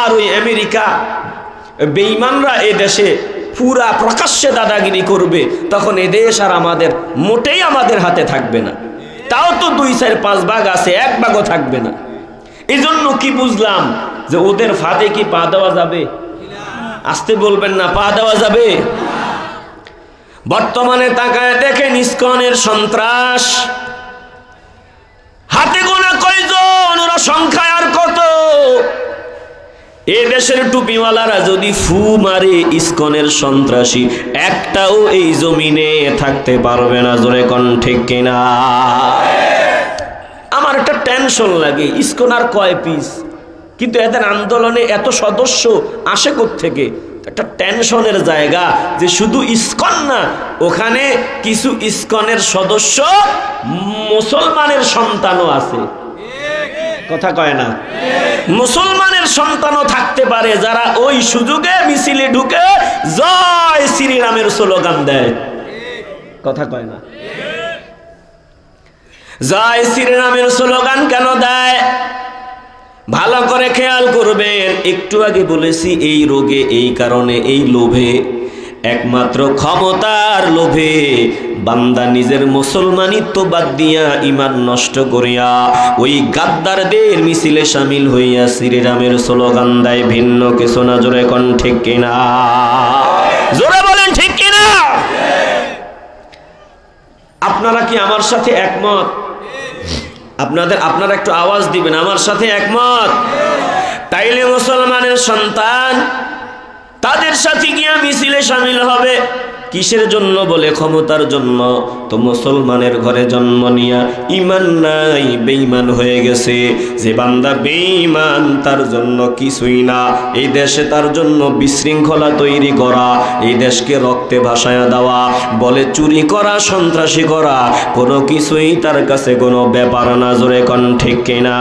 আর ওই আমেরিকা বেঈমানরা এই দেশে পুরা প্রকাশ্যে দাদাগিরি করবে, তখন এ দেশ আর আমাদের মোটেই আমাদের হাতে থাকবে না। তাও তো 2-4-5 ভাগ আছে, 1 ভাগও থাকবে না। এই জন্য কি বুঝলাম যে ওদের ফাঁদে কি পা দেওয়া যাবে? আসতে বলবেন না, পা দেওয়া যাবে? বর্তমানে তাকায় দেখেন ইসকনের সন্ত্রাস, হাতে গোনা কয়জন, ওরা সংখ্যায় আর কত? এ দেশের টুপিওয়ালারা যদি ফু মারে ইসকনের সন্ত্রাসী একটাও এই জমিনে থাকতে পারবে না। জোরে কোন ঠিক কিনা? আমার একটা টেনশন লাগে, ইসকন আর কয় পিস, কিন্তু এদের আন্দোলনে এত সদস্য আসে কোত্থেকে? একটা টেনশনের জায়গা যে শুধু ইসকন না, ওখানে কিছু ইসকনের সদস্য মুসলমানের সন্তানও আছে। কথা কয় না? মুসলমানের সন্তানও থাকতে পারে যারা ওই সুযোগে মিছিলে ঢুকে জয় শ্রীরামের স্লোগান দেয়। কথা কয় না? জয় শ্রীরামের স্লোগান কেন দেয়? ভালো করে খেয়াল করবেন। একটু আগে বলেছি এই রোগে, এই কারণে, এই লোভে, একমাত্র ক্ষমতার লোভে বান্দা নিজের মুসলমানিত্ব বাদ দিয়া ইমান নষ্ট করিয়া ওই গাদ্দারদের মিছিলে শামিল হইয়া শ্রীরামের স্লোগান দেয়, ভিন্ন কিছু না। জোরে কোন ঠিক কিনা? জোরে বলেন ঠিক কিনা? আপনারা কি আমার সাথে একমত? আপনারা একটু আওয়াজ দিবেন, আমার সাথে একমত? তাইলে মুসলমানের সন্তান তাদের সাথে গিয়া মিছিলে শামিল হবে কিসের জন্য? বলে ক্ষমতার জন্য। তো মুসলমানের ঘরে জন্ম নিয়া ইমান নাই, বেঈমান হয়ে গেছে। যে বান্দা বেঈমান তার জন্য কিছুই না। এই দেশে তার জন্য বিশৃঙ্খলা তৈরি করা, এই দেশকে রক্তে ভাসায়া দেওয়া, বলে চুরি করা, সন্ত্রাসী করা, কোনো কিছুই তার কাছে কোনো ব্যাপার না। জোরে কোন ঠিক কিনা?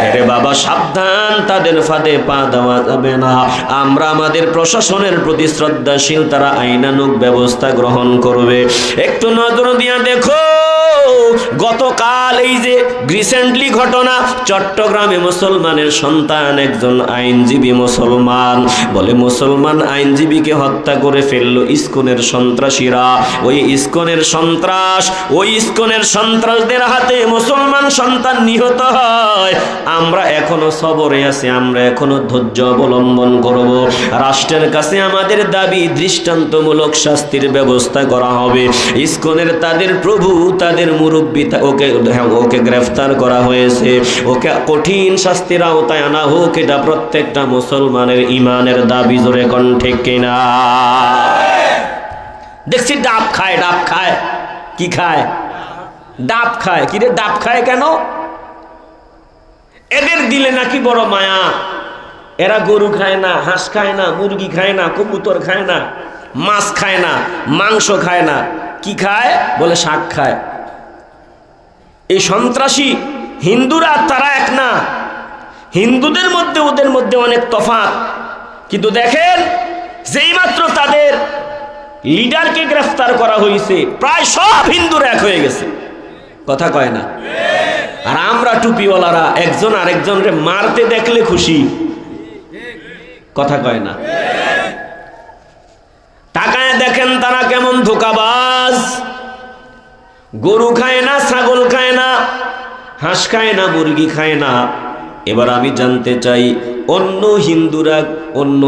আরে বাবা সাবধান, তাদের ফাঁদে পা দেওয়া যাবে না। আমরা আমাদের প্রশাসনের প্রতি শ্রদ্ধাশীল, তারা আইনানুগ ব্যবস্থা গ্রহণ করবে। একটু নজর দিয়া দেখো, গতকাল এই যে রিসেন্টলি ঘটনা, চট্টগ্রামে মুসলমানের সন্তান একজন আইনজীবী মুসলমান, বলে মুসলমান আইনজীবীকে হত্যা করে ফেললো ইসকনের সন্ত্রাসীরা। ওই ইসকনের সন্ত্রাস, ওই ইসকনের সন্ত্রাসদের হাতে মুসলমান সন্তান নিহত হয়। আমরা এখনো সবরে আছি, আমরা এখনো ধৈর্য অবলম্বন করব। রাষ্ট্রের কাছে আমাদের দাবি, দৃষ্টান্তমূলক শাস্তির ব্যবস্থা করা হবে। ইসকনের তাদের প্রভু, তাদের মুরব্বী, ওকে গ্রেফতার করা হয়েছে, ওকে কঠিন শাস্তির আওতায় আনা হোক, এটা প্রত্যেকটা মুসলমানের ইমানের দাবি। জোরে কোন ঠিক কিনা? দেখছি ডাব খায়, ডাব খায়। কি খায়? ডাব খায়। কিরে ডাব খায় কেন? এদের দিলে নাকি বড় মায়া। এরা গরু খায় না, হাঁস খায় না, মুরগি খায় না, কবুতর খায় না, মাছ খায় না, মাংস খায় না। কি খায়? বলে শাক খায়। এই সন্ত্রাসী হিন্দুরা তারা এক না, হিন্দুদের মধ্যে ওদের মধ্যে অনেক তফাৎ। কিন্তু দেখেন, যেই মাত্র তাদের লিডারকে গ্রেফতার করা হয়েছে, প্রায় সব হিন্দুরা এক হয়ে গেছে। কথা কয় না? আর আমরা টুপিওয়ালারা একজন আরেকজনরে মারতে দেখলে খুশি। কথা কয় না? তাকায় দেখেন তারা কেমন ধোঁকাবাজ। গরু খায় না, ছাগল খায় না, হাঁস খায় না, মুরগি খায় না। এবার আমি জানতে চাই, অন্য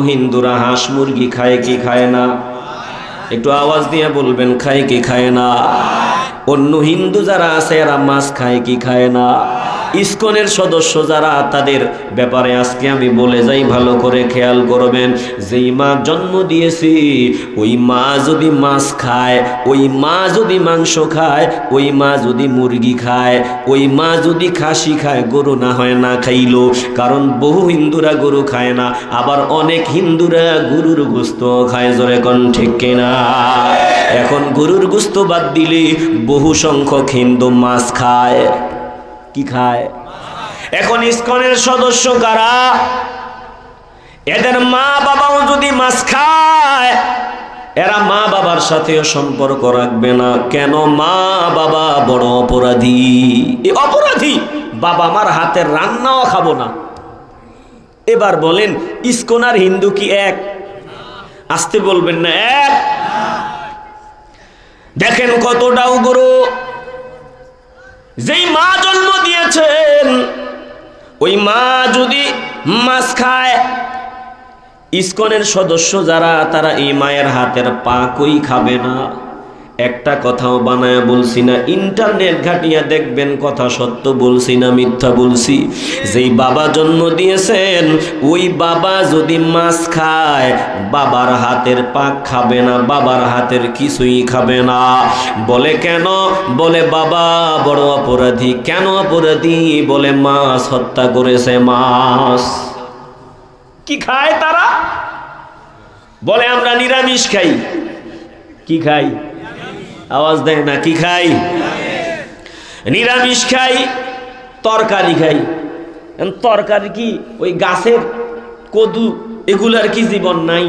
হিন্দুরা হাঁস মুরগি খায় কি খায় না? একটু আওয়াজ দিয়ে বলবেন, খায় কি খায় না? অন্য হিন্দু যারা আছে এরা মাছ খায় কি খায় না? ইসকনের সদস্য যারা, তাদের ব্যাপারে আজকে আমি বলে যাই, ভালো করে খেয়াল করবেন। যেই মা জন্ম দিয়েছে, ওই মা যদি মাছ খায়, ওই মা যদি মাংস খায়, ওই মা যদি মুরগি খায়, ওই মা যদি খাসি খায়, গরু না হয় না খাইলো। কারণ বহু হিন্দুরা গরু খায় না, আবার অনেক হিন্দুরা গরুর গোস্ত খায়। জোরে কোন ঠিক কিনা? এখন গরুর গোস্ত বাদ দিলে বহু সংখ্যক হিন্দু মাছ খায়। কি খায়? এখন ইসকনের সদস্য কারা? এদের মা বাবাও যদি মাছ খায়, এরা মা বাবার সাথেও সম্পর্ক রাখবে না। কেন? মা বাবা বড় অপরাধী। এই অপরাধী। বাবা মার হাতের রান্নাও খাবো না। এবার বলেন ইসকন আর হিন্দু কি এক? আসতে বলবেন না এক? দেখেন কতটা উগ্র। যেই মা জন্ম দিয়েছেন ওই মা যদি মাছ খায়, ইসকনের সদস্য যারা তারা এই মায়ের হাতের পাকই খাবে না। একটা কথাও বানায় বলছি না, ইন্টারনেট ঘাটিয়া দেখবেন কথা সত্য বলছি না মিথ্যা বলছি। যেই বাবা জন্ম দিয়েছেন ওই বাবা যদি মাছ খায় বাবার হাতের পাক খাবে না, বাবার হাতের কিছুই খাবে না। বলে কেন? বলে বাবা বড় অপরাধী। কেন অপরাধী? বলে মাছ হত্যা করেছে। মাছ কি খায় তারা? বলে আমরা নিরামিষ খাই। কি খাই? আওয়াজ দেয় না। কি খাই? নিরামিষ খাই, তরকারি খাই। তরকারি কি ওই গাছের কদু এগুলার কি জীবন নাই?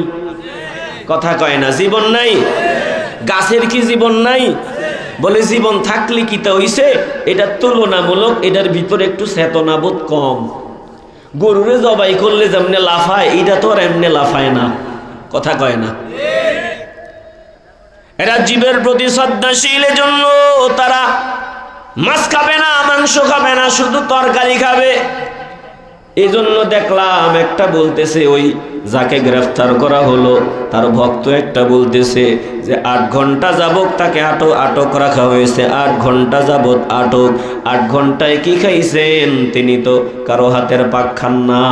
কথা কয় না। জীবন নাই? গাছের কি জীবন নাই? বলে জীবন থাকলে কি তা হইছে? এটা তুলনামূলক এটার ভিতরে একটু চেতনাবোধ কম। গরুরে জবাই করলে যেমনে লাফায় এটা তো আর এমনি লাফায় না। কথা কয় না। এরা জীবের প্রতি শ্রদ্ধাশীল, জন্য তারা মাছ খাবে না, মাংস খাবে না, শুধু তরকারি খাবে। এই জন্য দেখলাম একটা বলতেছে, ওই যাকে গ্রেফতার করা হলো তার ভক্ত একটা বলতেছে যে 8 ঘন্টা যাবত তাকে আটক রাখা হয়েছে। 8 ঘন্টা যাবত আটক। 8 ঘন্টায় কি খাইছেন? তিনি তো কারো হাতের পাক খান না।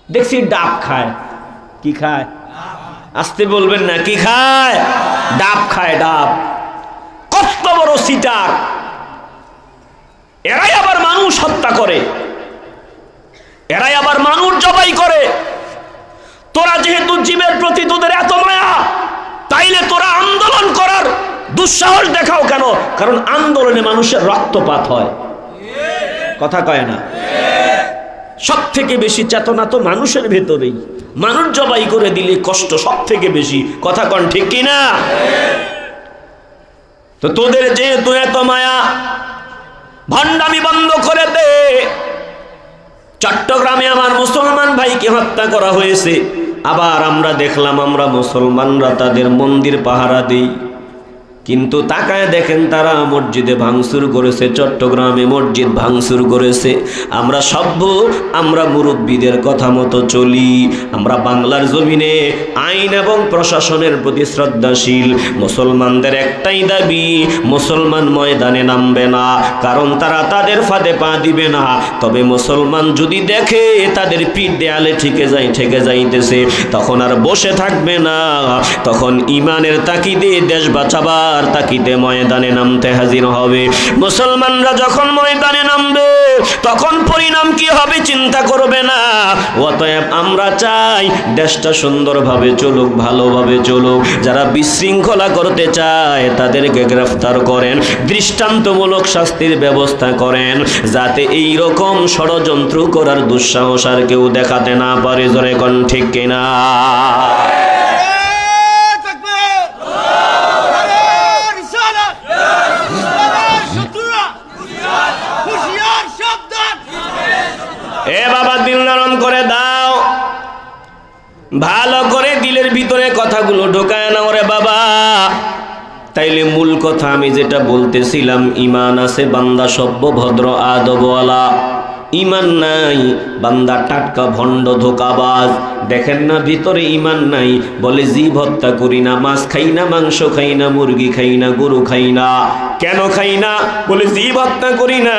দেখছি ডাব খায়। কি খায়? আসতে বলবেন না। কি খায়? ডাব খায়। ডাব। কত বড় সিটার! এরাই আবার মানুষ হত্যা করে, এরাই আবার মানুষ জবাই করে। তোরা যেহেতু জীবের প্রতি তোদের এত মায়া, তাইলে তোরা আন্দোলন করার দুঃসাহস দেখাও কেন? কারণ আন্দোলনে মানুষের রক্তপাত হয়। কথা কয় না। সব থেকে বেশি চেতনা তো মানুষের ভেতরেই। মানুষ জবাই করে দিলে কষ্ট সব থেকে বেশি। কথা কন ঠিক কিনা? তো তোদের যেহেতু এত মায়া, ভণ্ডামি বন্ধ করে দে। চট্টগ্রামে আমার মুসলমান ভাইকে হত্যা করা হয়েছে। আবার আমরা দেখলাম আমরা মুসলমানরা তাদের মন্দির পাহারা দেই, কিন্তু তাকায় দেখেন তারা মসজিদে ভাঙচুর করেছে। চট্টগ্রামে মসজিদ ভাঙচুর করেছে। আমরা সভ্য, আমরা মুরব্বীদের কথা মতো চলি। আমরা বাংলার জমিনে আইন এবং প্রশাসনের প্রতি শ্রদ্ধাশীল। মুসলমানদের একটাই দাবি, মুসলমান ময়দানে নামবে না, কারণ তারা তাদের ফাঁদে পা দিবে না। তবে মুসলমান যদি দেখে তাদের পিঠ দেয়ালে ঠেকে যাইতেছে, তখন আর বসে থাকবে না। তখন ইমানের তাকিদে দেশ বাঁচাবার তাকিদে ময়দানে নামতে হাজির হবে। মুসলমানরা যখন ময়দানে নামবে তখন পরিণাম কি হবে চিন্তা করবে না। অতএব আমরা চাই দেশটা সুন্দরভাবে চলুক, ভালোভাবে চলুক। যারা বিশৃঙ্খলা করতে চায় তাদেরকে গ্রেফতার করেন, দৃষ্টান্তমূলক শাস্তির ব্যবস্থা করেন, যাতে এই রকম ষড়যন্ত্র করার দুঃসাহস আর কেউ দেখাতে না পারে। জোরে কোন ঠিক কিনা? এ বাবা দিল নরম করে দাও, ভালো করে দিলের ভিতরে কথাগুলো ঢোকায় নাও রে বাবা। তাইলে মূল কথা আমি যেটা বলতেছিলাম, ইমান আছে বান্দা সভ্য ভদ্র আদবওয়ালা, ইমান নাই বান্দা টাটকা ভণ্ড ধোকাবাজ। দেখেন না ভিতরে ইমান নাই, বলে জীব হত্যা করি না, মাছ খাই না, মাংস খাই না, মুরগি খাই না, গরু খাই না। কেন খাই না? বলে জীব হত্যা করি না।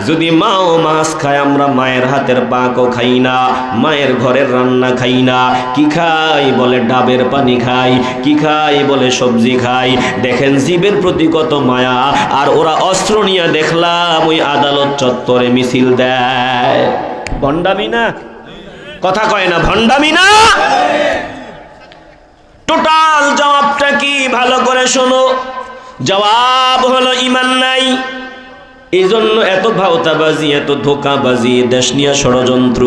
যদি মাও মাছ খায়, আমরা মায়ের হাতের পাকও খাই না, মায়ের ঘরের রান্না খাই না। কি খাই? বলে ডাবের পানি খাই। কি খাই? বলে সবজি খাই। দেখেন জীবের প্রতি কত মায়া। আর ওরা অস্ত্র নিয়ে দেখলাম ওই আদালত চত্বরে মিছিল দেয়। ভণ্ডামি না? কথা কয় না? ভণ্ডামি না? টোটাল জবাবটা কি ভালো করে শোনো। জবাব হলো ইমান নাই। এই জন্য এত ভাওতাবাজি, এত ধোকাবাজি, দেশ নিয়ে ষড়যন্ত্র।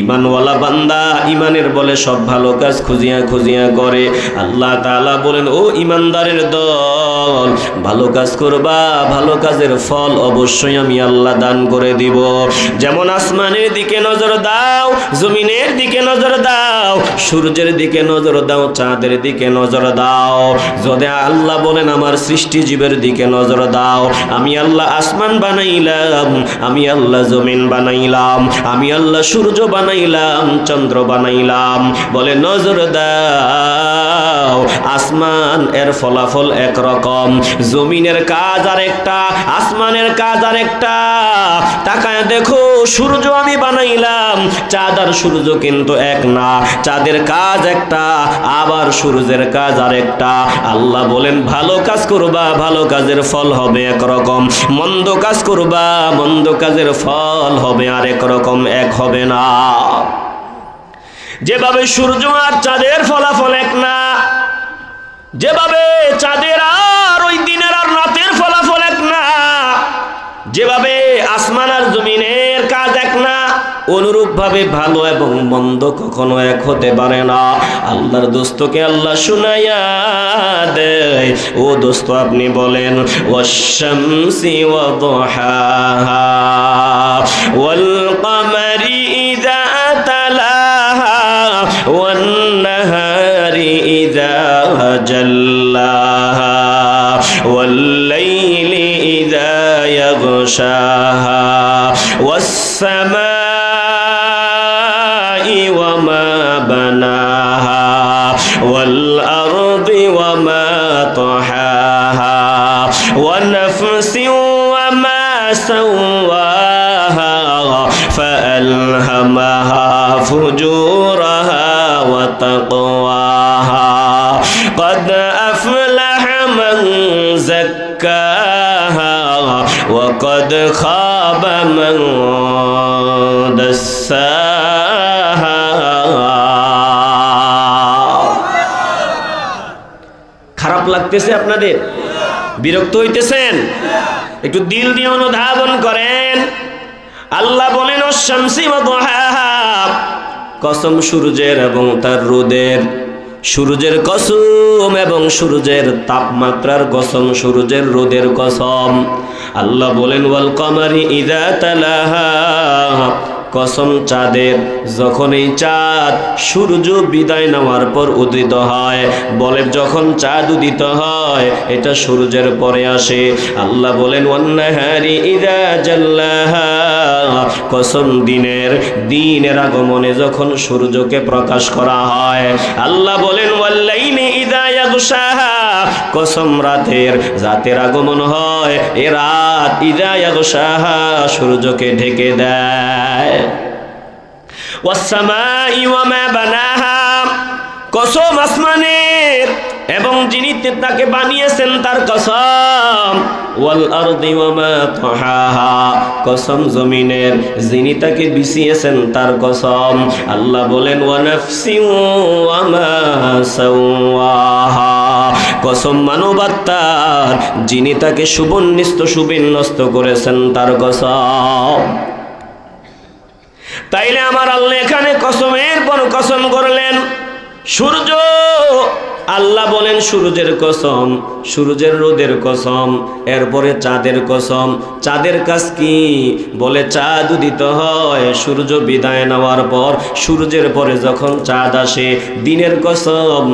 ইমানওয়ালা বান্দা ইমানের বলে সব ভালো কাজ খুঁজিয়া খুঁজিয়া করে। আল্লাহ তাআলা বলেন, ও ইমানদারের দল, ভালো কাজ করবা, ভালো কাজের ফল অবশ্যই আমি আল্লাহ দান করে দিব। যেমন আসমানের দিকে নজর দাও, জমিনের দিকে নজর দাও, সূর্যের দিকে নজর দাও, চাঁদের দিকে নজর দাও। যদি আল্লাহ বলেন আমার সৃষ্টি জীবের দিকে নজর দাও, আমি আল্লাহ আসমান বানাইলাম, আমি আল্লাহ জমিন বানাইলাম, আমি আল্লাহ সূর্য বানাইলাম, চন্দ্র বানাইলাম। বলে নজর দাও, আসমান এর ফলাফল একরকম, জমিনের কাজ আরেকটা, আসমানের কাজ আরেকটা। তাকায় দেখো, সূর্য আমি বানাইলাম, চাঁদ আর সূর্য কিন্তু এক না, চাঁদের কাজ একটা, আবার সূর্যের কাজ আরেকটা। আল্লাহ বলেন ভালো কাজ করবা, ভালো কাজের ফল হবে একরকম, মন্দ কাজ করবা, মন্দ কাজের ফল হবে আরেক রকম, এক হবে না। যেভাবে সূর্য আর চাঁদের ফলাফল এক না, যেভাবে চাঁদের আর ওই দিনের আর রাতের ফলাফল এক না, যেভাবে আসমান আর জমিনের কাজ এক না, অনুরূপ ভাবে ভালো এবং মন্দ কখনো এক হতে পারে না। আল্লাহর দোস্তকে আল্লাহ শুনাইয়া দেয়, ও দোস্ত আপনি বলেন, ওয়াশ-শামসি ওয়া দুহাহা ওয়াল কমারি ইযা তালাহা ওয়ান নাহারি ইযা জাল্লাহা ওয়াল লাইলি ইযা ইয়াগশাহা ওয়াস সামাই ওয়া মা বানাহা ওয়াল আরদি ওয়া মা তাহাহা ওয়া নাফসিন ওয়া মা সাওয়াহা ফাআলহামাহা ফুজুরাহা ওয়া তাকওয়াহা قد أفلح من زكاها وقد خاب من دساها। খারাপ লাগতেছে আপনাদের? বিরক্ত হইতেছেন? একটু দিল দিয়ে অনুধাবন করেন। আল্লাহ বলেন, ওয়াশ-শামসি ওয়া দুহাহা, কসম সূর্যের এবং তার রোদের, সূর্যের কসম এবং সূর্যের তাপমাত্রার কসম, সূর্যের রোদের কসম। আল্লাহ বলেন, ওয়াল কমারি ইযা তালাহা, কসম চাঁদের, যখন এই চাঁদ সূর্য বিদায় নেওয়ার পর উদিত হয়। বলে যখন চাঁদ উদিত হয় এটা সূর্যের পরে আসে। আল্লাহ বলেন, ওয়ান নাহারি ইযা জাল্লাহা, কসম দিনের আগমনে যখন সূর্যকে প্রকাশ করা হয়। আল্লাহ বলেন, ওয়াল লাইলি ইযা ইয়াগশাহা, কসম রাতের আগমন হয়, এ রাত ইযা ইয়াগশাহা, সূর্যকে ঢেকে দেয়। ওয়াস সামাই ওয়া মা বানাহা, কসম আসমানের এবং যিনি তাকে বানিয়েছেন তার কসম। ওয়াল আরদি ওয়া মা তাহাহা, কসম জমিনের, যিনি তাকে বিছিয়েছেন তার কসম। আল্লাহ বলেন, ওয়া নাফসিন ওয়া মা সাওয়াহা, কসম মানবাত্মার, যিনি তাকে সুবিন্যস্ত করেছেন তার কসম। তাইলে আমার আল্লাহ এখানে কসমের পর কসম করলেন। সূর্য, আল্লাহ বলেন সূর্যের কসম, সূর্যের রোদের কসম, এরপরে চাঁদের কসম। চাঁদের কাজ কি? বলে চাঁদ উদিত হয় সূর্য বিদায় নেওয়ার পর, সূর্যের পরে যখন চাঁদ আসে, দিনের কসম,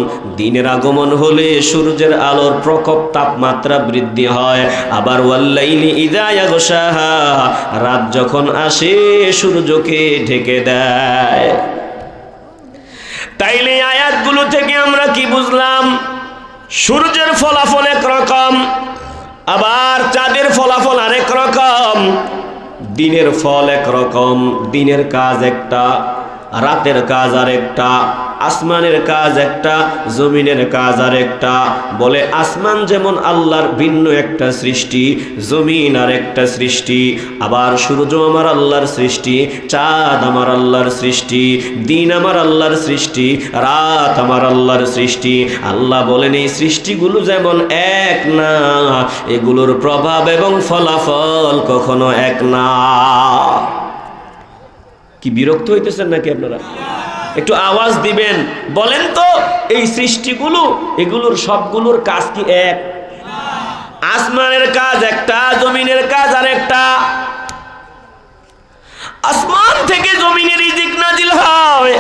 দিনের আগমন হলে সূর্যের আলোর প্রকোপ তাপমাত্রা বৃদ্ধি হয়। আবার ওয়াল লাইলি ইযা ইয়াগশাহা, রাত যখন আসে সূর্যকে ঢেকে দেয়। তাইলে আয়াতগুলো থেকে আমরা কি বুঝলাম? সূর্যের ফলাফল একরকম, আবার চাঁদের ফলাফল আরেক রকম, দিনের ফল একরকম, দিনের কাজ একটা, রাতের কাজ আর একটা, আসমানের কাজ একটা, জমিনের কাজ আর একটা। বলে আসমান যেমন আল্লাহর ভিন্ন একটা সৃষ্টি, জমিন আর একটা সৃষ্টি, আবার সূর্য আমার আল্লাহর সৃষ্টি, চাঁদ আমার আল্লাহর সৃষ্টি, দিন আমার আল্লাহর সৃষ্টি, রাত আমার আল্লাহর সৃষ্টি। আল্লাহ বলেন এই সৃষ্টিগুলো যেমন এক না, এগুলোর প্রভাব এবং ফলাফল কখনো এক না। কি বিরক্ত হইতেছেন নাকি আপনারা? একটু আওয়াজ দিবেন, বলেন তো এই সৃষ্টিগুলো, এগুলোর সবগুলোর কাজ কি এক? আসমানের কাজ একটা, জমিনের কাজ আর একটা। আসমান থেকে জমিনে রিজিক নাজিল হয়,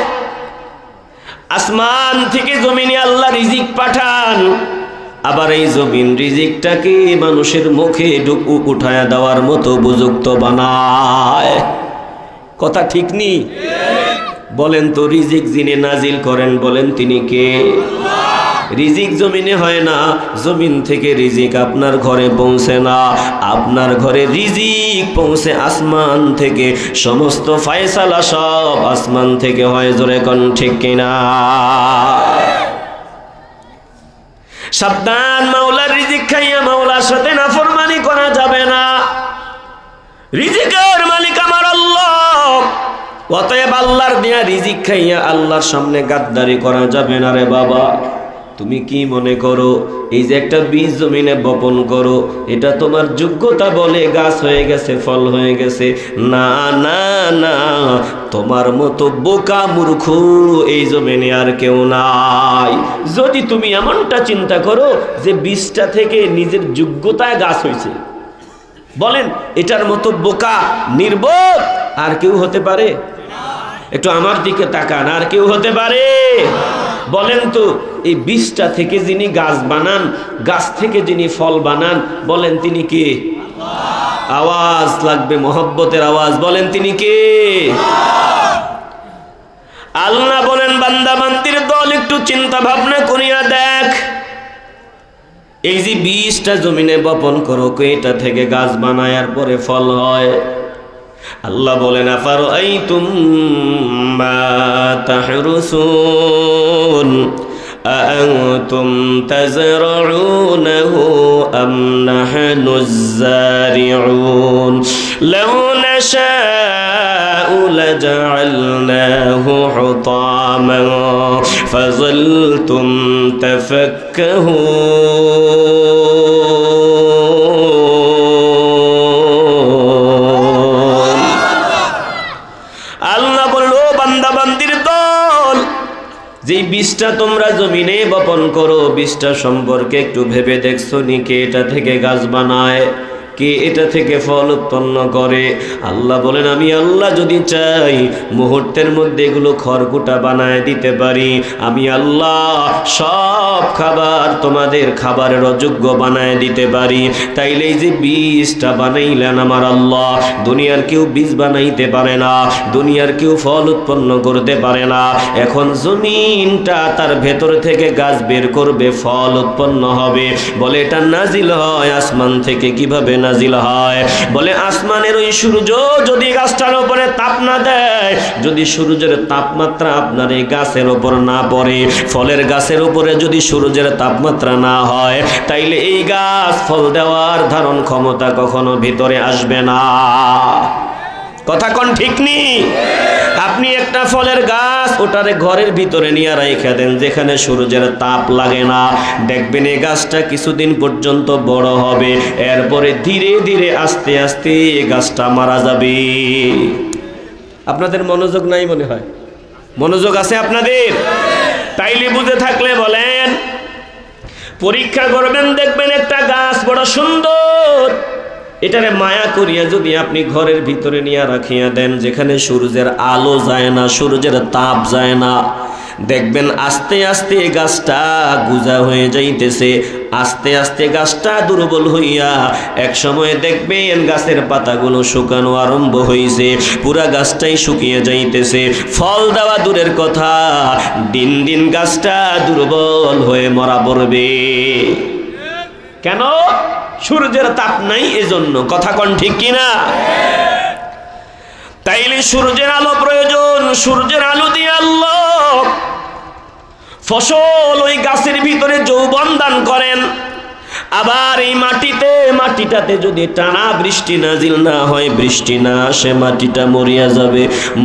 আসমান থেকে জমিনে আল্লাহ রিজিক পাঠান, আবার এই জমিন রিজিকটাকে মানুষের মুখে উঠায়া দেওয়ার মতো উপযুক্ত বানায়। কথা ঠিক নি? বলেন তো রিজিক যিনি নাজিল করেন বলেন তিনি কে? রিজিক জমিনে হয় না, জমিন থেকে রিজিক আপনার ঘরে পৌঁছে না, আপনার ঘরে রিজিক পৌঁছে আসমান থেকে। সমস্ত ফায়সালা সব আসমান থেকে হয়। জোরে কোন ঠিক কিনা? সাবধান, মাওলার রিজিক খাইয়া মাওলার সাথে নাফরমানি করা যাবে না। রিজিকের মালিক আমার আল্লাহ, অতএব আল্লাহর দেয়া রিজিক খাইয়া আল্লাহর সামনে গাদ্দারি করা যাবে না। রে বাবা, তুমি কি মনে করো এই যে একটা বীজ জমিনে বপন করো, এটা তোমার যোগ্যতা বলে গাছ হয়ে গেছে, ফল হয়ে গেছে? না না না, তোমার মতো বোকা মূর্খ এই জমিনে আর কেউ নাই। যদি তুমি এমনটা চিন্তা করো যে বীজটা থেকে নিজের যোগ্যতায় গাছ হয়েছে, বলেন এটার মতো বোকা নির্বোধ আর কেউ হতে পারে? একটু আমার দিকে তাকান, আর কেউ হতে পারে? বলেন তো এই বীজটা থেকে যিনি গাছ বানান, গাছ থেকে যিনি ফল বানান, বলেন তিনি কে? আওয়াজ লাগবে, মহব্বতের আওয়াজ, বলেন তিনি কে? আল্লাহ বলেন বান্দা বান্দির দল একটু চিন্তা ভাবনা করিয়া দেখ, এই যে বীজটা জমিনে বপন করো, এটা থেকে গাছ বানায়ার পরে ফল হয়। আল্লাহ বলেন আফারাইতুম মা তাহরুসুন আআনতুম তাজরাউনাহু আম নাহনুজ যারিউন লাউ নাশাউ লাজআলনাহু হুতামান ফাযালতুম তাফাক্কাহুন। আল্লাহ বলল বান্দা বান্দির দল, যেই বীজটা তোমরা জমিনে বপন করো, বীজটা সম্পর্কে একটু ভেবে দেখছো নি কে এটা থেকে গাছ বানায়, কে এটা থেকে ফল উৎপন্ন করে? আল্লাহ বলেন আমি আল্লাহ যদি চাই মুহূর্তের মধ্যে এগুলো খড়কুটা বানায় দিতে পারি। আমি আল্লাহ সব খাবার তোমাদের খাবারের অযোগ্য বানায় দিতে পারি। তাইলে এই যে বীজটা বানাইলেন আমার আল্লাহ, দুনিয়ার কেউ বীজ বানাইতে পারে না, দুনিয়ার কেউ ফল উৎপন্ন করতে পারে না। এখন জমিনটা তার ভেতর থেকে গাছ বের করবে, ফল উৎপন্ন হবে। বলে এটা নাজিল হয় আসমান থেকে। কিভাবে নাজিল হয়? বলে আসমানের ওই সূর্য যদি গাছটার উপরে তাপ না দেয়, যদি সূর্যের তাপমাত্রা আপনার এই গাছের উপর না পড়ে, ফলের গাছের উপরে যদি সূর্যের তাপমাত্রা না হয়, তাইলে এই গাছ ফল দেওয়ার ধারণ ক্ষমতা কখনো ভিতরে আসবে না। কথা কোন ঠিক নি? আপনি একটা ফলের গাছ ওটারে ঘরের ভিতরে নিয়ে রাইখা দেন যেখানে সূর্যের তাপ লাগে না, দেখবেন এই গাছটা কিছুদিন পর্যন্ত বড় হবে, এরপরে ধীরে ধীরে আস্তে আস্তে এই গাছটা মারা যাবে। আপনাদের মনোযোগ নাই মনে হয়? মনোযোগ আছে আপনাদের? তাইলে বুঝে থাকলে বলেন, পরীক্ষা করবেন, দেখবেন একটা গাছ বড় সুন্দর, এটারে মায়া করিয়া যদি আপনি ঘরের ভিতরে নিয়ে রাখিয়া দেন যেখানে সূর্যের আলো যায় না, সূর্যের তাপ যায় না, দেখবেন আস্তে আস্তে গাছটা গুজা হয়ে যাইতেছে, আস্তে আস্তে গাছটা দুর্বল হইয়া এক সময় দেখবেন গাছের পাতাগুলো শুকানো আরম্ভ হইছে, পুরা গাছটাই শুকিয়ে যাইতেছে, ফল দেওয়া দূরের কথা, দিন দিন গাছটা দুর্বল হয়ে মরা পড়বে। কেন? সূর্যের তাপ নাই এজন্য। কথা কোন ঠিক কিনা? তাইলে সূর্যের আলো প্রয়োজন। সূর্যের আলো দিয়ে আল্লাহ ফসল ওই গাছের ভিতরে যৌবন দান করেন। আবার এই মাটিটাতে যদি টানা বৃষ্টি নাজিল না হয়, বৃষ্টি না আসে, মাটিটা মরিয়া যাবে।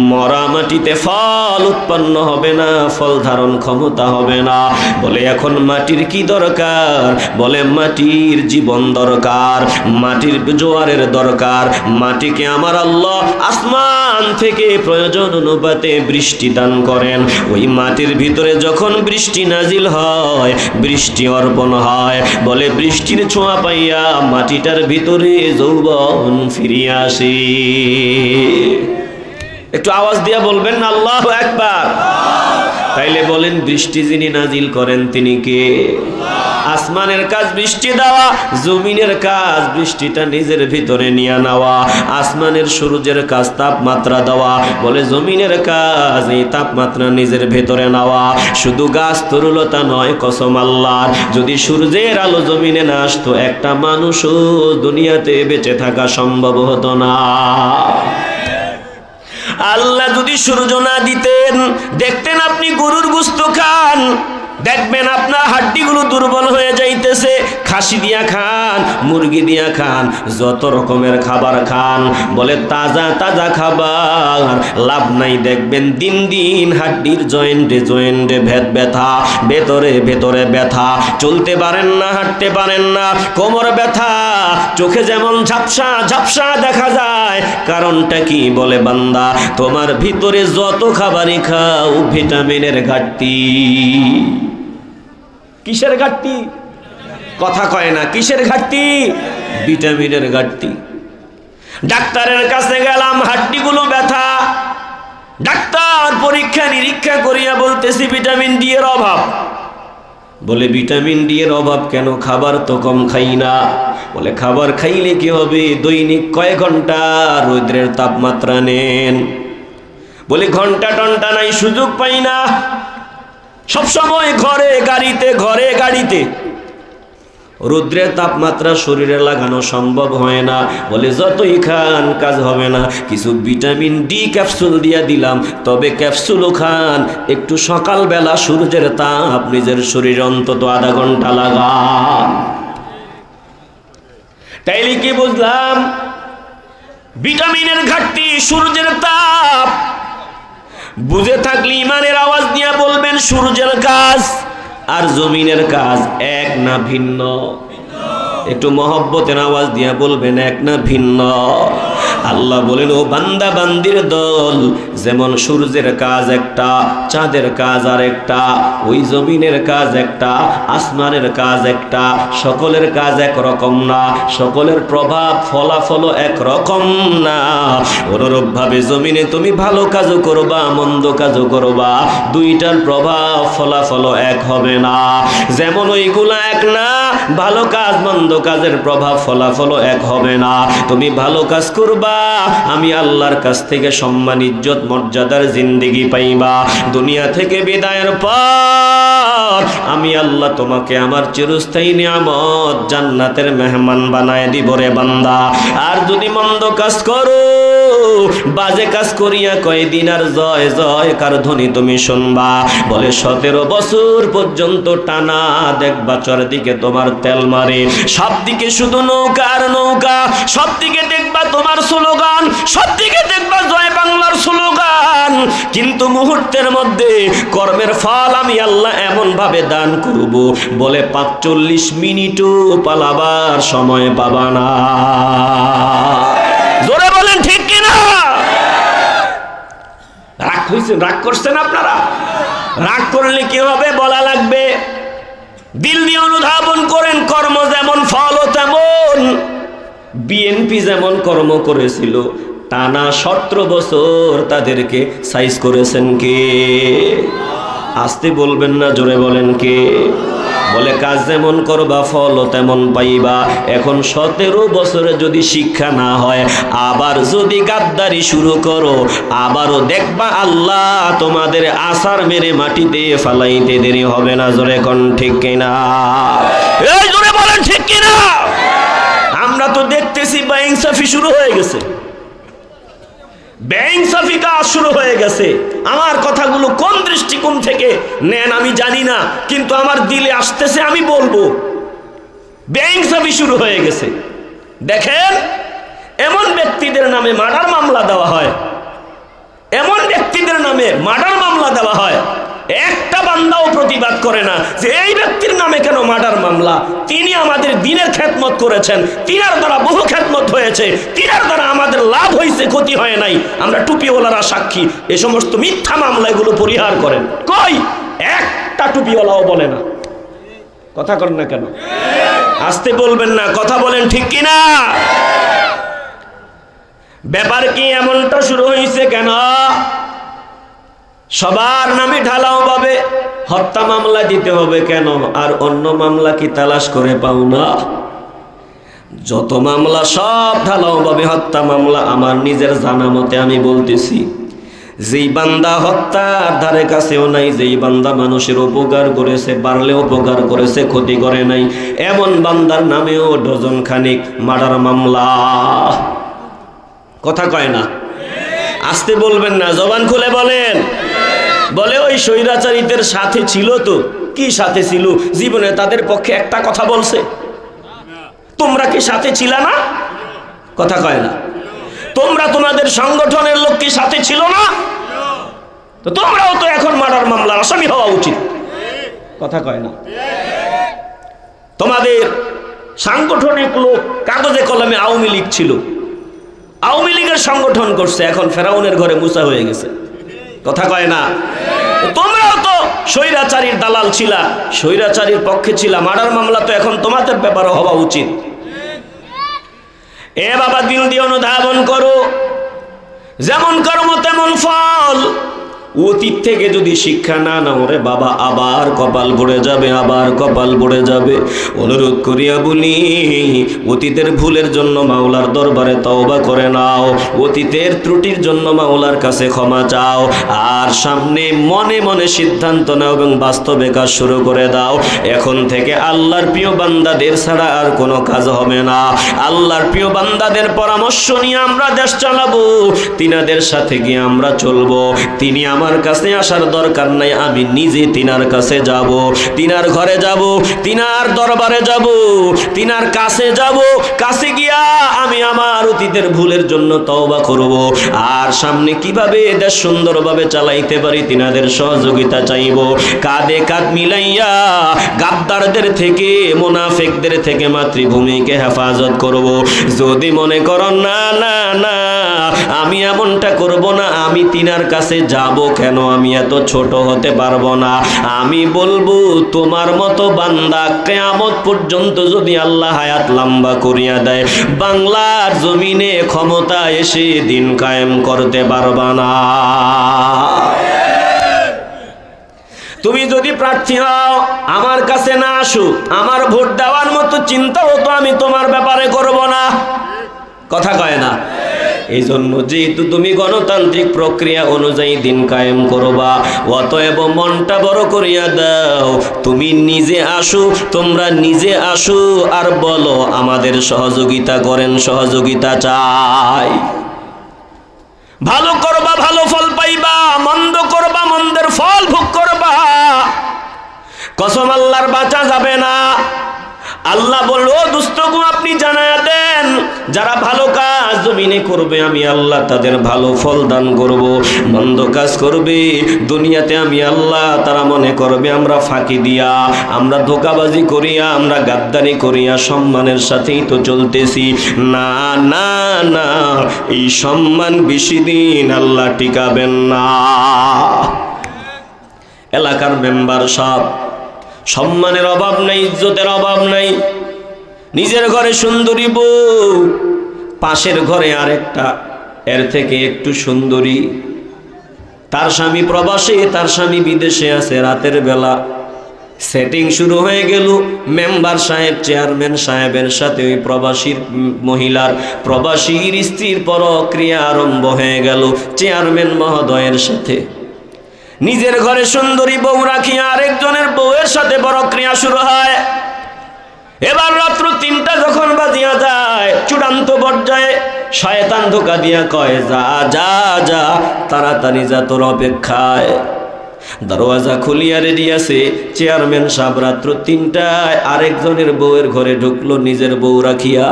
মরা মাটিতে ফল উৎপন্ন হবে না, ফল ধারণ ক্ষমতা হবে না। বলে এখন মাটির কি দরকার? বলে মাটির জীবন দরকার, মাটির জোয়ারের দরকার। মাটিকে আমার আল্লাহ আসমান থেকে প্রয়োজন অনুপাতে বৃষ্টি দান করেন। ওই মাটির ভিতরে যখন বৃষ্টি নাজিল হয়, বৃষ্টি অর্পণ হয়, বলে বৃষ্টির ছোঁয়া পাইয়া মাটিটার ভিতরে যৌবন ফিরিয়ে আসে। একটু আওয়াজ দিয়া বলবেন না আল্লাহু আকবার। তাইলে বলেন বৃষ্টি যিনি নাজিল করেন তিনি কে? আসমানের কাজ বৃষ্টি দেওয়া, জমিনের কাজ বৃষ্টিটা নিজের ভিতরে নিয়ে নেওয়া। আসমানের সূর্যের কাজ তাপমাত্রা দেওয়া, বলে জমিনের কাজ এই তাপমাত্রা নিজের ভেতরে নেওয়া। শুধু গাছ তরুলতা নয়, কসম আল্লাহর, যদি সূর্যের আলো জমিনে না আসতো একটা মানুষও দুনিয়াতে বেঁচে থাকা সম্ভব হতো না। আল্লাহ যদি সূর্য না দিতেন, দেখতেন আপনি গরুর গোশত খান, দেখবেন আপনার হাড্ডিগুলো দুর্বল হয়ে যাইতেছে। খাসি দিয়া খান, মুরগি দিয়া খান, যত রকমের খাবার খান, বলে তাজা তাজা খাবার লাভ নাই। দেখবেন দিন দিন হাড্ডির জয়েন্টে ব্যথা, ভেতরে ব্যথা, চলতে পারেন না, হাঁটতে পারেন না, কোমর ব্যথা, চোখে যেমন ঝাপসা দেখা যায়। কারণটা কি? বলে বান্দা তোমার ভিতরে যত খাবারই খাও ভিটামিনের ঘাটতি। কিসের ঘাটতি? কথা কয় না। কিসের ঘাটতি? ভিটামিনের ঘাটতি। ডাক্তারের কাছে গেলাম, হাড্ডিগুলো ব্যথা। ডাক্তার পরীক্ষা নিরীক্ষা করিয়া বলতেছি ভিটামিন ডি এর অভাব। বলে ভিটামিন ডি এর অভাব কেন? খাবার তো কম খাই না। বলে খাবার খাইলে কি হবে? দৈনিক কয় ঘন্টা রৌদ্রের তাপমাত্রা নেন? বলে ঘন্টা টন্টা নাই, সুযোগ পাই না, সবসময় ঘরে গাড়িতে। রৌদ্রের তাপমাত্রা শরীরে লাগানো সম্ভব হয় না। বলে যতই খান কাজ হবে না। কিছু ভিটামিন ডি ক্যাপসুল দিয়া দিলাম, তবে ক্যাপসুলও খান, একটু সকালবেলা সূর্যের তাপ নিজের শরীরে অন্তত আধা ঘন্টা লাগান। তাইলে কি বুঝলাম? ভিটামিনের ঘাটতি, সূর্যের তাপ। বুঝে থাকলে ইমানের আওয়াজ নিয়ে বলবেন সূর্যের কাজ আর জমিনের কাজ এক না ভিন্ন? একটু মহব্বতের আওয়াজ দিয়ে বলবেন এক না ভিন্ন? আল্লাহ বলেন ও বান্দা বান্দির দল, যেমন সূর্যের কাজ একটা, চাঁদের কাজ আর একটা, ওই জমিনের কাজ একটা, আসমানের কাজ একটা। সকলের কাজ এক রকম না, সকলের প্রভাব ফলাফল এক রকম না। অনুরূপভাবে জমিনে তুমি ভালো কাজও করবা, মন্দ কাজও করবা, দুইটার প্রভাব ফলাফল এক হবে না। যেমন ওইগুলা এক না, ভালো কাজ মন্দ কাজের প্রভাব ফলাফল এক হবে না। তুমি ভালো কাজ করবা, আমি আল্লাহর কাছ থেকে সম্মান ইজ্জত মর্যাদার জিন্দেগি পাইবা। দুনিয়া থেকে বিদায়ের পর আমি আল্লাহ তোমাকে আমার চিরস্থায়ী নিয়ামত জান্নাতের মেহমান বানায় দিব রে বান্দা। আর যদি মন্দ কাজ করো, বাজে কাজ করিয়া কয়দিন আর জয় জয় কার ধ্বনি তুমি শুনবা। বলে 17 বছর পর্যন্ত টানা দেখবা চারদিকে তোমার তেল মারে, সব দিকে শুধু নৌকা আর নৌকা, সব দিকে দেখবা তোমার স্লোগান, সব দিকে দেখবা জয় বাংলার স্লোগান। কিন্তু মুহূর্তের মধ্যে কর্মের ফল আমি আল্লাহ এমন ভাবে দান করব, বলে 45 মিনিটও পালাবার সময় পাবা না। জোরে বলেন ঠিক কিনা? রাগ করছেন আপনারা? রাগ করলে কি হবে বলা লাগবে। দিল দিয়ে অনুধাবন করেন, কর্ম যেমন ফলও তেমন। বিএনপি যেমন কর্ম করেছিল, টানা 17 বছর তাদেরকে সাইজ করেছেন কে? আসতে বলবেন না, জোরে বলেন কে? বলে কাজ যেমন করবা ফলও তেমন পাইবা। এখন 17 বছরে যদি শিক্ষা না হয়, আবার যদি গাদ্দারি শুরু করো, আবারও দেখবা আল্লাহ তোমাদের আসার মেরে মাটিতে ফালাইতে দেরি হবে না। জোরে কোন ঠিক কিনা? এই জোরে বলেন ঠিক কিনা? আমরা তো দেখতেছি বেইনসাফি শুরু হয়ে গেছে। বেইনসাফি কাজ শুরু হয়ে গেছে। আমার কথাগুলো কোন দৃষ্টিকোণ থেকে নেন আমি জানি না, কিন্তু আমার দিলে আসতেছে, আমি বলবো বেইনসাফি শুরু হয়ে গেছে। দেখেন, এমন ব্যক্তিদের নামে মার্ডার মামলা দেওয়া হয়, এমন ব্যক্তিদের নামে মার্ডার মামলা দেওয়া হয়, একটা বান্দাও প্রতিবাদ করে না যে এই ব্যক্তির নামে কেন মার্ডার মামলা। তিনি আমাদের দিনের খেদমত করেছেন, তিনার দ্বারা বহু খেদমত হয়েছে, তিনার দ্বারা আমাদের লাভ হয়েছে, ক্ষতি হয় নাই। আমরা টুপিওয়ালারা সাক্ষী। এই সমস্ত মিথ্যা মামলা এগুলো পরিহার করেন। কই একটা টুপিওয়ালাও বলে না। কথা করেন না কেন? আসতে বলবেন না, কথা বলেন ঠিক কিনা? ব্যাপার কি এমনটা শুরু হয়েছে কেন? সবার নামে ঢালাও ভাবে হত্যা মামলা দিতে হবে কেন? আর অন্য মামলা কি তালাশ করে পাও না? যত মামলা সব ঢালাও ভাবে হত্যা মামলা। আমার নিজের জানা মতে আমি বলতেছি, যেই বান্দা হত্যার ধারে কাছেও নাই, যেই বান্দা মানুষের উপকার করেছে, পারলে উপকার করেছে, ক্ষতি করে নাই, এমন বান্দার নামেও ডজন খানিক মার্ডার মামলা। কথা কয় না? আসতে বলবেন না, জবান খুলে বলেন। বলে ওই স্বৈরাচারীদের সাথে ছিল তো। কি সাথে ছিল? জীবনে তাদের পক্ষে একটা কথা বলছে? তোমরা কি সাথে ছিল না? কথা কয় না। তোমরা তোমাদের সংগঠনের লোক কি সাথে ছিল না? তো তোমরাও তো এখন মার্ডার মামলার আসামি হওয়া উচিত। কথা কয় না। তোমাদের সাংগঠনিক লোক কাগজে কলমে আওয়ামী লীগ ছিল, আওয়ামী লীগের সংগঠন করছে, এখন ফেরাউনের ঘরে মুসা হয়ে গেছে। কথা কয় না। তোমরাও তো স্বৈরাচারীর দালাল ছিলা, স্বৈরাচারীর পক্ষে ছিলা, মার্ডার মামলা তো এখন তোমাদের ব্যাপারে হওয়া উচিত। এ বাবা, দিল দিয়ে অনুধাবন করো, যেমন কর্ম তেমন ফল। অতীত থেকে যদি শিক্ষা না নাও রে বাবা, আবার কপাল পড়ে যাবে, আবার কপাল পড়ে যাবে। অনুরোধ করিয়া বলি, অতীতের ভুলের জন্য মাওলার দরবারে তওবা করে নাও, অতীতের ত্রুটির জন্য মাওলার কাছে ক্ষমা চাও, আর সামনে মনে মনে সিদ্ধান্ত নাও এবং বাস্তবে কাজ শুরু করে দাও। এখন থেকে আল্লাহর প্রিয় বান্দাদের ছাড়া আর কোনো কাজ হবে না। আল্লাহর প্রিয় বান্দাদের পরামর্শ নিয়ে আমরা দেশ চালাবো, তিনাদের সাথে গিয়ে আমরা চলবো। তিনি আমার কাছে আসার দরকার নাই, আমি নিজে তিনার কাছে যাব, তিনার ঘরে যাব, তিনার দরবারে যাব, তিনার কাছে যাব। কাছে গিয়া আমি আমার অতীতের ভুলের জন্য তওবা করব, আর সামনে কিভাবে দেশ সুন্দরভাবে চালাইতে পারি তিনাদের সহযোগিতা চাইব। কাঁধে কাঁধ মিলাইয়া গাদ্দারদের থেকে, মুনাফিকদের থেকে মাতৃভূমিকে হেফাজত করব। যদি মনে করো না না না আমি এমনটা করব না, আমি তিনার কাছে যাব কেন, আমি এত ছোট হতে পারবো না, আমি বলবো তোমার মতো বান্দা কিয়ামত পর্যন্ত যদি আল্লাহ হায়াত লম্বা করিয়া দেয়, বাংলার জমিনে ক্ষমতা এসে দিন কায়েম করতে পারবা না। তুমি যদি প্রার্থী হও, আমার কাছে না আসো, আমার ভোট দেওয়ার মতো চিন্তাও তো আমি তোমার ব্যাপারে করব না। কথা কয় না? এই জন্য যেহেতু তুমি গণতান্ত্রিক প্রক্রিয়া অনুযায়ী দিন কায়েম করবা, অতএব মনটা বড় করিয়া দাও, তুমি নিজে আসো, তোমরা নিজে আসো আর বলো আমাদের সহযোগিতা করেন, সহযোগিতা চাই। ভালো করবা, ভালো ফল পাইবা, মন্দ করবা, মন্দের ফল ভোগ করবা। কসম আল্লাহর বাঁচা যাবে না। আল্লাহ বলল, দুষ্টগো আপনি জানায়া দেন, যারা ভালো কাজ জমিনে করবে আমি আল্লাহ তাদের ভালো ফল দান করব, মন্দ কাজ করবে দুনিয়াতে আমি আল্লাহ তারা মনে করবে আমরা ফাঁকি দিয়া, আমরা ধোঁকাবাজি করিয়া, আমরা গাদ্দারি করিয়া সম্মানের সাথেই তো চলতেছি। না না না, এই সম্মান বেশি দিন আল্লাহ টিকাবেন না। এলাকার মেম্বার সব সম্মানের অভাব নাই, ইজ্জতের অভাব নাই। নিজের ঘরে সুন্দরী বউ, পাশের ঘরে আরেকটা এর থেকে একটু সুন্দরী, তার স্বামী প্রবাসী, তার স্বামী বিদেশে আছে। রাতের বেলা সেটিং শুরু হয়ে গেল, মেম্বার সাহেব চেয়ারম্যান সাহেবের সাথে ওই প্রবাসীর মহিলার, প্রবাসীর স্ত্রীর পরক্রিয়া আরম্ভ হয়ে গেল চেয়ারম্যান মহোদয়ের সাথে। নিজের ঘরে সুন্দরী বউ রাখিয়া আরেকজনের বউয়ের সাথে পরক্রিয়া শুরু হয়। এবার রাত্র ৩টা যখন বাজিয়া যায়, চূড়ান্ত পর্যায়ে শয়তান ধোকা দিয়া কয় যা যা যা, তাড়াতাড়ি যা, তোর অপেক্ষায়। দরওয়াজা খুলিয়া রেডি আছে। চেয়ারম্যান সাহেব রাত্র 3টায় আরেকজনের বউয়ের ঘরে ঢুকলো নিজের বউ রাখিয়া।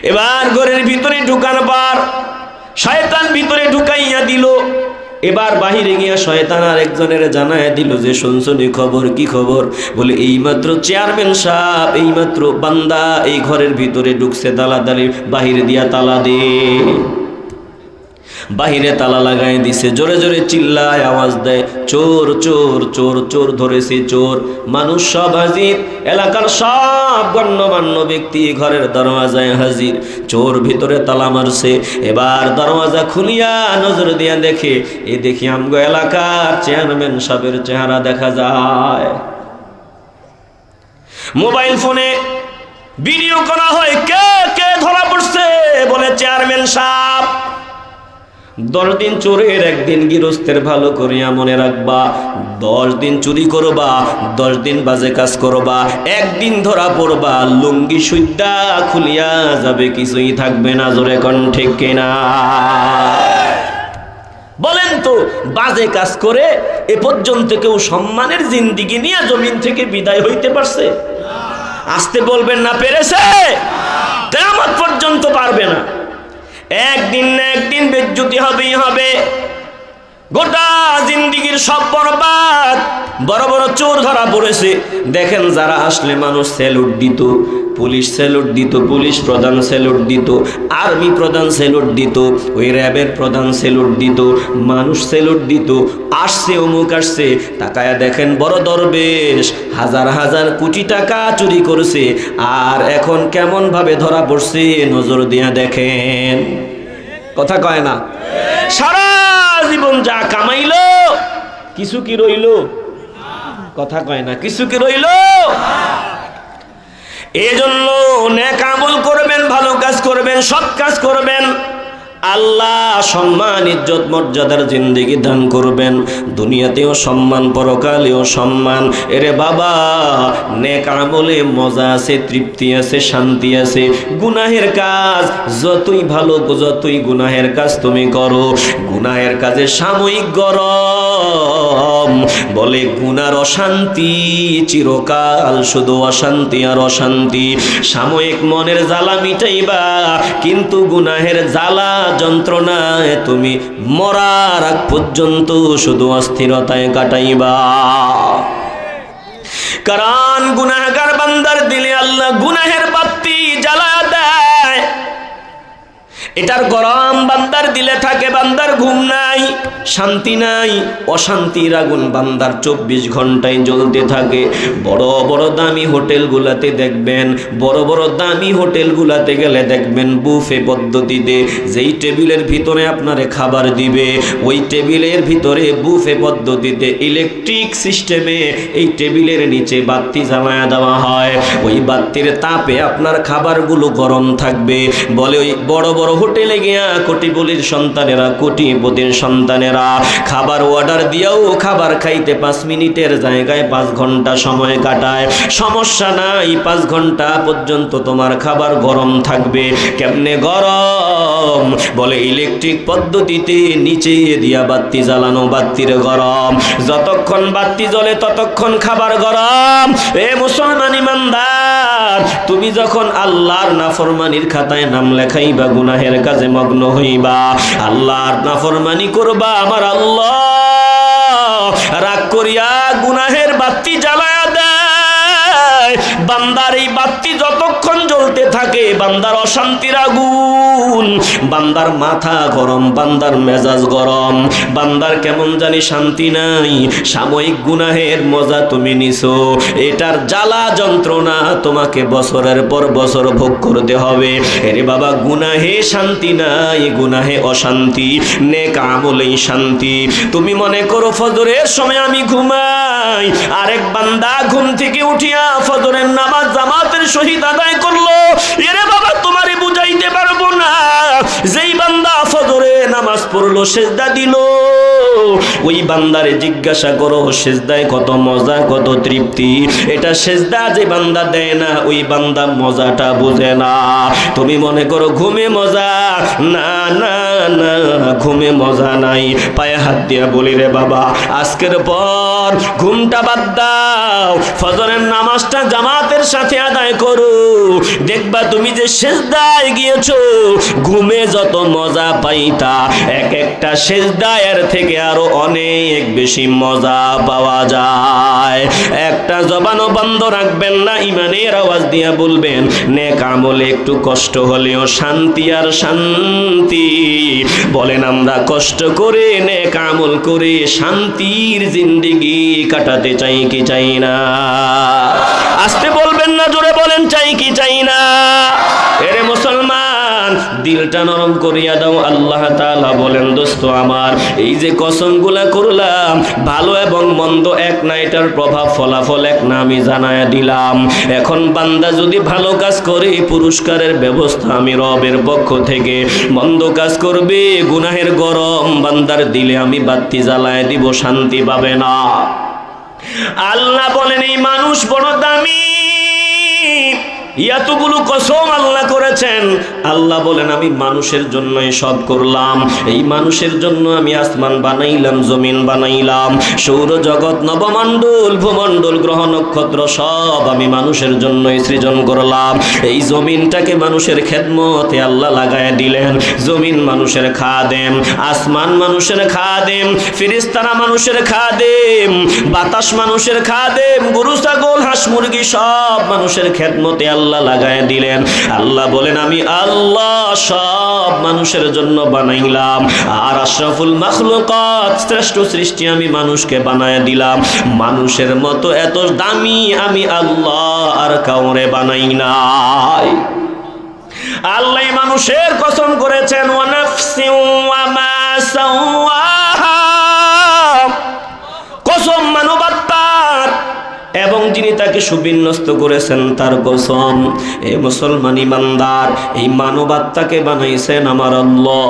এবার ঘরের ভিতরে ঢুকার পর শয়তান ভিতরে ঢুকাইয়া দিল। এবার বাহিরে গিয়া শয়তান আরেকজনের জানায় দিল যে শুনছনি খবর? কি খবর? বলে এইমাত্র চেয়ারম্যান সাহেব, এইমাত্র বান্দা এই ঘরের ভিতরে ঢুকছে, দালাদালি বাহিরে দিয়া তালা দে। বাহিরে তালা লাগাই দিছে, জোরে জোরে চিল্লায় আওয়াজ দেয়, চোর চোর চোর চোর ধরেছে চোর। মানুষ সব হাজির, এলাকার সব গণ্যমান্য ব্যক্তি ঘরের দরওয়াজায় হাজির। চোর ভিতরে তালা মারছে। এবার দরওয়াজা খুলিয়া নজর দিয়া দেখে, এ দেখি আমগো এলাকার চেয়ারম্যান সাহেবের চেহারা দেখা যায়। মোবাইল ফোনে ভিডিও করা হয়, কে কে ধরা পড়ছে? বলে চেয়ারম্যান সাহেব। 10 দিন চোরের, একদিন গৃহস্থের, ভালো করিয়া মনে রাখবা। 10 দিন চুরি করবা, 10 দিন বাজে কাজ করবা, একদিন ধরা পড়বা, লুঙ্গি সুইদা খুলিয়া যাবে, কিছুই থাকবে না। জোরে কোন ঠিক কিনা? বলেন তো, বাজে কাজ করে এ পর্যন্ত কেউ সম্মানের জিন্দিগি নিয়ে জমিন থেকে বিদায় হইতে পারছে? আসতে বলবেন না পেরেছে? কিয়ামত পর্যন্ত পারবে না। একদিন না একদিন বেজ্জতি হবেই হবে। গোটা জিন্দিগির সব বরবাদ। বড় বড় চোর ধরা পড়েছে। দেখেন, যারা আসলে মানুষ স্যালুট দিত, পুলিশ স্যালুট দিত, পুলিশ প্রধান স্যালুট দিত, আর্মি প্রধান স্যালুট দিত, ওই র্যাবের প্রধান স্যালুট দিত, মানুষ স্যালুট দিত। আসছে অমুক আসছে, তাকায়া দেখেন বড় দরবেশ হাজার হাজার কোটি টাকা চুরি করছে, আর এখন কেমন ভাবে ধরা পড়ছে নজর দিয়া দেখেন। কথা কয় না? সারা জীবন যা কামাইলো, কিছু কি রইল? কথা কয় না, কিছু কি রইল? এজন্য নেক আমল করবেন, ভালো কাজ করবেন, সৎ কাজ করবেন, আল্লাহ সম্মান ইজ্জত মর্যাদার জিন্দেগি দান করবেন। দুনিয়াতেও সম্মান, পরকালেও সম্মান। এরে বাবা, নেক আমলে মজা আছে, তৃপ্তি আছে, শান্তি আছে। গুনাহের কাজ যতই ভালো, যতই গুনাহের কাজ তুমি করো, গুনাহের কাজে সাময়িক গরম, বলে গুনার অশান্তি চিরকাল, শুধু অশান্তি আর অশান্তি। সাময়িক মনের জ্বালা মিটাইবা, কিন্তু গুনাহের জ্বালা যন্ত্রণায় তুমি মরার আগ পর্যন্ত শুধু অস্থিরতায় কাটাইবা। কারণ গুনাহগার বান্দার দিলে আল্লাহ গুনাহের বাতি জ্বালায়া দেয়। এটার গরম বান্দার দিলে থাকে, বান্দার ঘুম নাই, শান্তি নাই, অশান্তির আগুন বান্দার 24 ঘন্টায় জ্বলতে থাকে। বড় বড় দামি হোটেলগুলাতে দেখবেন, বড় বড় দামি হোটেলগুলাতে গেলে দেখবেন বুফে পদ্ধতিতে যেই টেবিলের ভিতরে আপনারে খাবার দিবে, ওই টেবিলের ভিতরে বুফে পদ্ধতিতে ইলেকট্রিক সিস্টেমে এই টেবিলের নিচে বাতি জ্বালায়া দেওয়া হয়। ওই বাতির তাপে আপনার খাবারগুলো গরম থাকবে। বলে ওই বড় বড় হোটেলে গিয়া কোটিপতির সন্তানেরা, কোটিপতির সন্তানেরা খাবার অর্ডার দিয়েও খাবার খাইতে 5 মিনিটের জায়গায় 5 ঘন্টা সময় কাটায়। সমস্যা নাই, 5 ঘন্টা পর্যন্ত তোমার খাবার গরম থাকবে। কেমনে গরম? বলে ইলেকট্রিক পদ্ধতিতে নিচে দিয়া বাতি জ্বালানো, বাতির গরম। যতক্ষণ বাতি জ্বলে ততক্ষণ খাবার গরম। এ মুসলমান ইমানদার, তুমি যখন আল্লাহর নাফরমানির খাতায় নাম লেখাইবা, গুনাহের কাজে মগ্ন হইবা, আল্লাহর নাফরমানি করবা, আমার আল্লাহ রাগ করিয়া গুনাহের বাতি জ্বালায়া দেয়। বান্দার এই বাতি যতক্ষণ জ্বলতে থাকে, বান্দার অশান্তির আগুন, বান্দার মাথা গরম, বান্দার মেজাজ গরম, বান্দার কেমন জানি শান্তি নাই। সাময়িক গুনাহের মজা তুমি নিছো, এটার জ্বালা যন্ত্রণা তোমাকে বছরের পর বছর ভোগ করতে হবে। এরে বাবা, গুনাহে শান্তি নাই, গুনাহে অশান্তি, নেক আমলেই শান্তি। তুমি মনে করো ফজরের সময় আমি ঘুমাই, আরেক বান্দা ঘুম থেকে উঠিয়া ফজরের নামাজ জামাতের সহিত আদায় করলো। এরে বাবা, তোমারে বুঝাইতে পারবো না। যেই বান্দা ফজরে নামাজ পড়লো, সেজদা দিল, ওই বান্দারে জিজ্ঞাসা করো সিজদায় কত মজা কত তৃপ্তি। এটা সিজদা যে বান্দা দেয় না ওই বান্দা মজাটা বুঝে না। তুমি মনে করো ঘুমে মজা, না না না, ঘুমে মজা নাই। পায়ে হাত দিয়া বলি রে বাবা, আজকের পর ঘুমটা বাদ দাও, ফজরের নামাজটা জামাতের সাথে আদায় করো। দেখবা তুমি যে সিজদায় গিয়েছো, ঘুমে যত মজা পাইতা এক একটা সিজদায়ের থেকে আরো অনেক বেশি মজা পাওয়া যায়। একটা জবানও বন্ধ রাখবেন না, ইমানের আওয়াজ দিয়া বলবেন নেক আমলে একটু কষ্ট হলেও শান্তি আর শান্তি। বলেন আমরা কষ্ট করে নেক আমল করে শান্তির জিন্দেগি কাটাতে চাই কি চাই না? আসতে বলবেন না, জোরে বলেন চাই কি চাই না? এরে মুসলমান, দিলটা নরম করিয়া দাও। আল্লাহ তাআলা বলেন দোস্ত আমার, এই যে কসমগুলা করলাম ভালো এবং মন্দ এক না, এটার প্রভাব ফলাফল এক না, আমি জানায়া দিলাম। এখন বান্দা যদি ভালো কাজ করে পুরস্কারের ব্যবস্থা আমি রবের পক্ষ থেকে। মন্দ কাজ করবে গুনাহের গরম বান্দার দিলে আমি বাতি জ্বালায় দিব, শান্তি পাবে না। আল্লাহ বলেন এই মানুষ বড় দামি, এতগুলো কসম আল্লাহ করেছেন। আল্লাহ বলেন আমি মানুষের জন্যই সব করলাম। এই মানুষের জন্য আমি আসমান বানাইলাম, জমিন বানাইলাম, সৌরজগৎ, নবমণ্ডল, ভূমণ্ডল, গ্রহ নক্ষত্র সব আমি মানুষের জন্যই সৃজন করলাম। এই জমিনটাকে মানুষের খেদমতে আল্লাহ লাগায় দিলেন। জমিন মানুষের খাদেম, আসমান মানুষের খাদেম, ফেরেশতারা মানুষের খাদেম, বাতাস মানুষের খাদেম, গরু ছাগল হাঁস মুরগি সব মানুষের খেদমতে আল্লাহ লাগায় দিলেন। আল্লাহ বলেন আমি আল্লাহ সব মানুষের জন্য বানাইলাম। আর আশরাফুল মাখলুকাত, শ্রেষ্ঠ সৃষ্টি আমি মানুষকে বানায় দিলাম। মানুষের মতো এত দামি আমি আল্লাহ আর কাউরে বানাই নাই। আল্লাহ মানুষের কসম করেছেন ওয়া নাফসিন ওয়া মা সাওয়াহা, কসম মানবাত্মার এবং যিনি তাকে সুবিন্যস্ত করেছেন তার কসম। এ মুসলমান ইমানদার, এই মানবাত্মাকে বানাইছেন আমার আল্লাহ।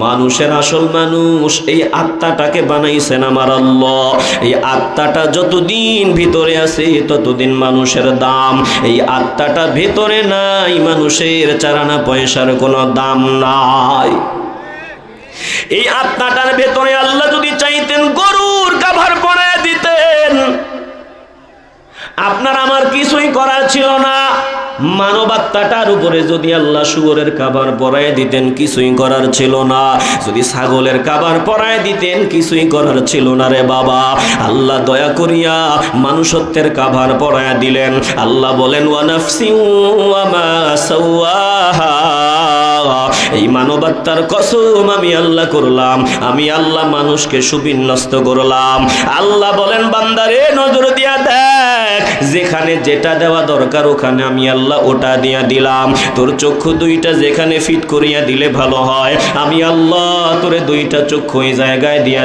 মানুষের আসল মানুষ এই আত্মাটাকে বানাইছেন আমার আল্লাহ। এই আত্মাটা যতদিন ভিতরে আছে ততদিন মানুষের দাম। এই আত্মাটা ভিতরে নাই, মানুষের চারানা পয়সার কোনো দাম নাই। এই আত্মাটার ভেতরে আল্লাহ যদি চাইতেন গরুর কাভার পরায় দিতেন, আপনার আমার কিছুই করার ছিল না। মানবাত্মাটার উপরে যদি আল্লাহ শুয়োরের কাভার পরায় দিতেন, কিছুই করার ছিল না। যদি ছাগলের কাভার পরায় দিতেন, কিছুই করার ছিল না রে বাবা। আল্লাহ দয়া করিয়া মানুষত্বের কাভার পরায় দিলেন। আল্লাহ বলেন ওয়া নাফসিন ওয়া মা সাওয়াহা, এই মানবাত্মার কসম আমি আল্লাহ করলাম। আমি আল্লাহ মানুষকে সুবিন্যস্ত করলাম। আল্লাহ বলেন বান্দারে নজর দিয়া দেখ, যেখানে যেটা দেওয়া দরকার ওখানে আমি আল্লাহ ওটা দিয়া দিলাম। তোর চক্ষু দুইটা যেখানে ফিট করিয়া দিলে ভালো হয়, আমি আল্লাহ তোরে দুইটা চক্ষু ওই জায়গায় দিয়া